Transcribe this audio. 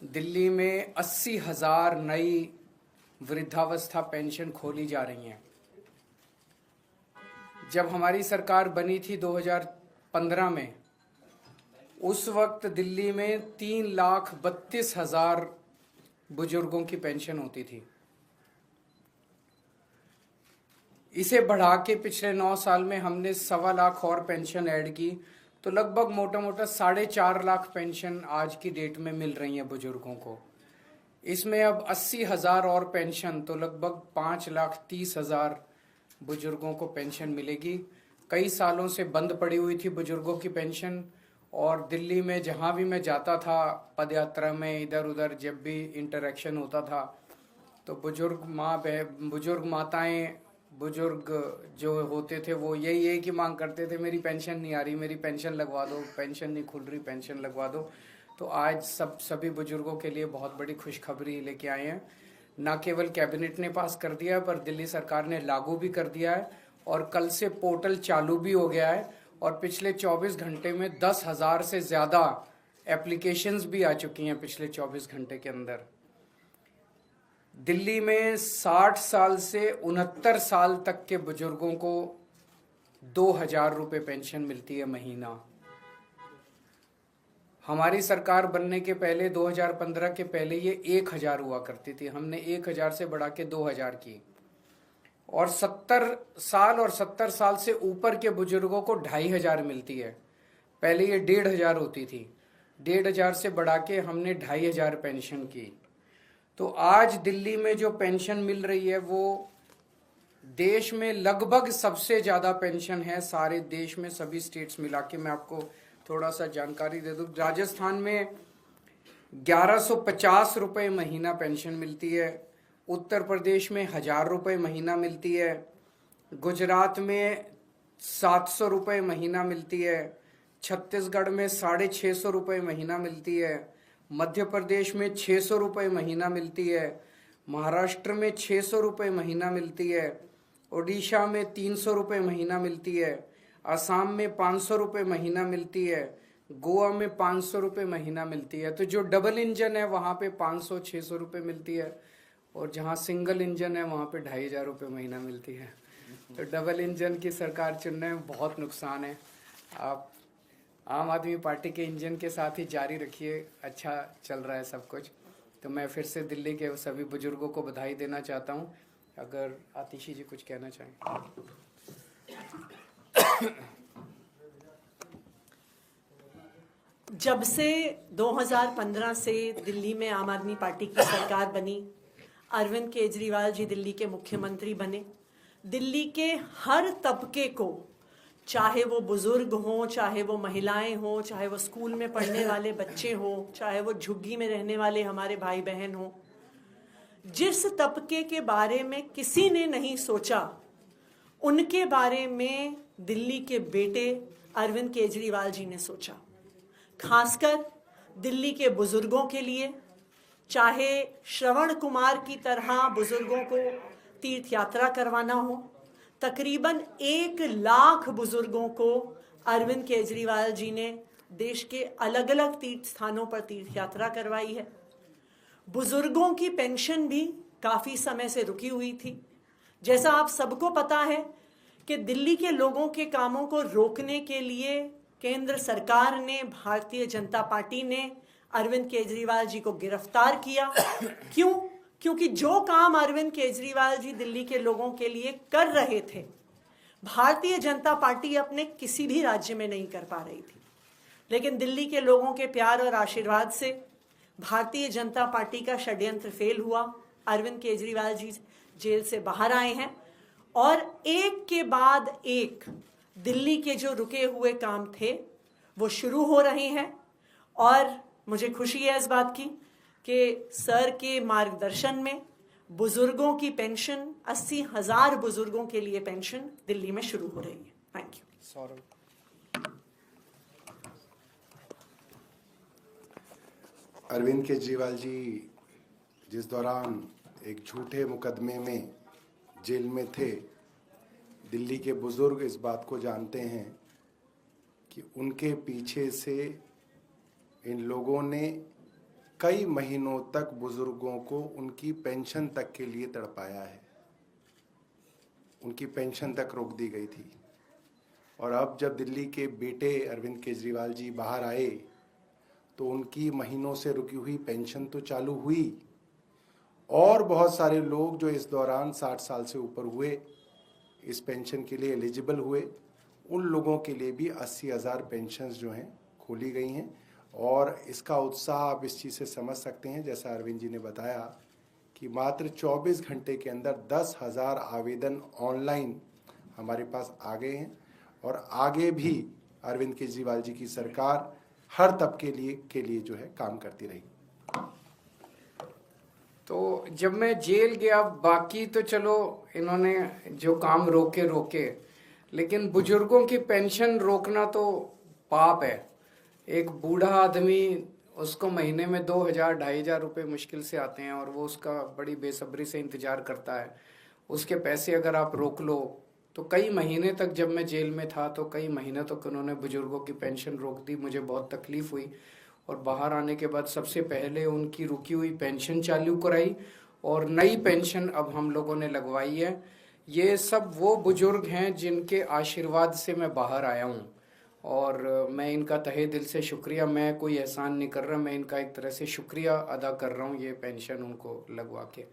दिल्ली में 80,000 नई वृद्धावस्था पेंशन खोली जा रही हैं। जब हमारी सरकार बनी थी 2015 में, उस वक्त दिल्ली में 3,32,000 बुजुर्गों की पेंशन होती थी। इसे बढ़ा के पिछले 9 साल में हमने 1.25 लाख और पेंशन ऐड की, तो लगभग मोटा मोटा 4.5 लाख पेंशन आज की डेट में मिल रही है बुजुर्गों को। इसमें अब 80,000 और पेंशन, तो लगभग 5,30,000 बुजुर्गों को पेंशन मिलेगी। कई सालों से बंद पड़ी हुई थी बुजुर्गों की पेंशन, और दिल्ली में जहाँ भी मैं जाता था पदयात्रा में, इधर उधर जब भी इंटरेक्शन होता था, तो बुजुर्ग माताएं, बुजुर्ग जो होते थे वो यही की मांग करते थे, मेरी पेंशन नहीं आ रही, मेरी पेंशन लगवा दो, पेंशन नहीं खुल रही, पेंशन लगवा दो। तो आज सभी बुजुर्गों के लिए बहुत बड़ी खुशखबरी लेके आए हैं। न केवल कैबिनेट ने पास कर दिया है, पर दिल्ली सरकार ने लागू भी कर दिया है, और कल से पोर्टल चालू भी हो गया है, और पिछले 24 घंटे में 10,000 से ज़्यादा एप्लीकेशंस भी आ चुकी हैं पिछले 24 घंटे के अंदर। दिल्ली में 60 साल से 69 साल तक के बुजुर्गों को 2,000 रुपये पेंशन मिलती है महीना। हमारी सरकार बनने के पहले 2015 के पहले ये 1,000 हुआ करती थी। हमने 1,000 से बढ़ा के 2,000 की, और 70 साल और 70 साल से ऊपर के बुजुर्गों को 2,500 मिलती है। पहले ये 1,500 होती थी, 1,500 से बढ़ा के हमने 2,500 पेंशन की। तो आज दिल्ली में जो पेंशन मिल रही है वो देश में लगभग सबसे ज़्यादा पेंशन है, सारे देश में सभी स्टेट्स मिला के। मैं आपको थोड़ा सा जानकारी दे दूं। राजस्थान में 1,150 रुपये महीना पेंशन मिलती है, उत्तर प्रदेश में 1,000 रुपये महीना मिलती है, गुजरात में 700 रुपये महीना मिलती है, छत्तीसगढ़ में 650 रुपये महीना मिलती है, मध्य प्रदेश में 600 रुपये महीना मिलती है, महाराष्ट्र में 600 रुपये महीना मिलती है, उड़ीसा में 300 रुपये महीना मिलती है, असम में 500 रुपये महीना मिलती है, गोवा में 500 रुपये महीना मिलती है। तो जो डबल इंजन है वहाँ पे 500-600 रुपये मिलती है, और जहाँ सिंगल इंजन है वहाँ पे 2,500 रुपये महीना मिलती है। तो डबल इंजन की सरकार चुनने में बहुत नुकसान है। आप आम आदमी पार्टी के इंजन के साथ ही जारी रखिए, अच्छा चल रहा है सब कुछ। तो मैं फिर से दिल्ली के सभी बुजुर्गों को बधाई देना चाहता हूँ। अगर आतिशी जी कुछ कहना चाहें। जब से 2015 से दिल्ली में आम आदमी पार्टी की सरकार बनी, अरविंद केजरीवाल जी दिल्ली के मुख्यमंत्री बने, दिल्ली के हर तबके को, चाहे वो बुजुर्ग हों, चाहे वो महिलाएं हों, चाहे वो स्कूल में पढ़ने वाले बच्चे हों, चाहे वो झुग्गी में रहने वाले हमारे भाई बहन हों, जिस तबके के बारे में किसी ने नहीं सोचा, उनके बारे में दिल्ली के बेटे अरविंद केजरीवाल जी ने सोचा। खासकर दिल्ली के बुजुर्गों के लिए, चाहे श्रवण कुमार की तरह बुजुर्गों को तीर्थ यात्रा करवाना हो, तकरीबन 1 लाख बुजुर्गों को अरविंद केजरीवाल जी ने देश के अलग अलग तीर्थ स्थानों पर तीर्थ यात्रा करवाई है। बुजुर्गों की पेंशन भी काफ़ी समय से रुकी हुई थी। जैसा आप सबको पता है कि दिल्ली के लोगों के कामों को रोकने के लिए केंद्र सरकार ने, भारतीय जनता पार्टी ने अरविंद केजरीवाल जी को गिरफ्तार किया। क्यों? क्योंकि जो काम अरविंद केजरीवाल जी दिल्ली के लोगों के लिए कर रहे थे, भारतीय जनता पार्टी अपने किसी भी राज्य में नहीं कर पा रही थी। लेकिन दिल्ली के लोगों के प्यार और आशीर्वाद से भारतीय जनता पार्टी का षड्यंत्र फेल हुआ। अरविंद केजरीवाल जी जेल से बाहर आए हैं, और एक के बाद एक दिल्ली के जो रुके हुए काम थे वो शुरू हो रहे हैं। और मुझे खुशी है इस बात की कि सर के मार्गदर्शन में बुजुर्गों की पेंशन, 80,000 बुजुर्गों के लिए पेंशन दिल्ली में शुरू हो रही है। Thank you. सौरभ। अरविंद केजरीवाल जी जिस दौरान एक झूठे मुकदमे में जेल में थे, दिल्ली के बुजुर्ग इस बात को जानते हैं कि उनके पीछे से इन लोगों ने कई महीनों तक बुजुर्गों को उनकी पेंशन तक के लिए तड़पाया है। उनकी पेंशन तक रोक दी गई थी। और अब जब दिल्ली के बेटे अरविंद केजरीवाल जी बाहर आए तो उनकी महीनों से रुकी हुई पेंशन तो चालू हुई, और बहुत सारे लोग जो इस दौरान 60 साल से ऊपर हुए, इस पेंशन के लिए एलिजिबल हुए, उन लोगों के लिए भी 80,000 पेंशन्स जो हैं खोली गई हैं। और इसका उत्साह आप इस चीज़ से समझ सकते हैं, जैसा अरविंद जी ने बताया कि मात्र 24 घंटे के अंदर 10,000 आवेदन ऑनलाइन हमारे पास आ गए हैं। और आगे भी अरविंद केजरीवाल जी की सरकार हर तबके के लिए जो है काम करती रही। तो जब मैं जेल गया, बाकी तो चलो इन्होंने जो काम रोके, लेकिन बुजुर्गों की पेंशन रोकना तो पाप है। एक बूढ़ा आदमी, उसको महीने में 2,000-2,500 रुपए मुश्किल से आते हैं और वो उसका बड़ी बेसब्री से इंतजार करता है। उसके पैसे अगर आप रोक लो तो कई महीने तक, जब मैं जेल में था तो कई महीने तक उन्होंने बुजुर्गों की पेंशन रोक दी। मुझे बहुत तकलीफ हुई और बाहर आने के बाद सबसे पहले उनकी रुकी हुई पेंशन चालू कराई और नई पेंशन अब हम लोगों ने लगवाई है। ये सब वो बुजुर्ग हैं जिनके आशीर्वाद से मैं बाहर आया हूँ और मैं इनका तहे दिल से शुक्रिया, मैं कोई एहसान नहीं कर रहा, मैं इनका एक तरह से शुक्रिया अदा कर रहा हूँ ये पेंशन उनको लगवा के।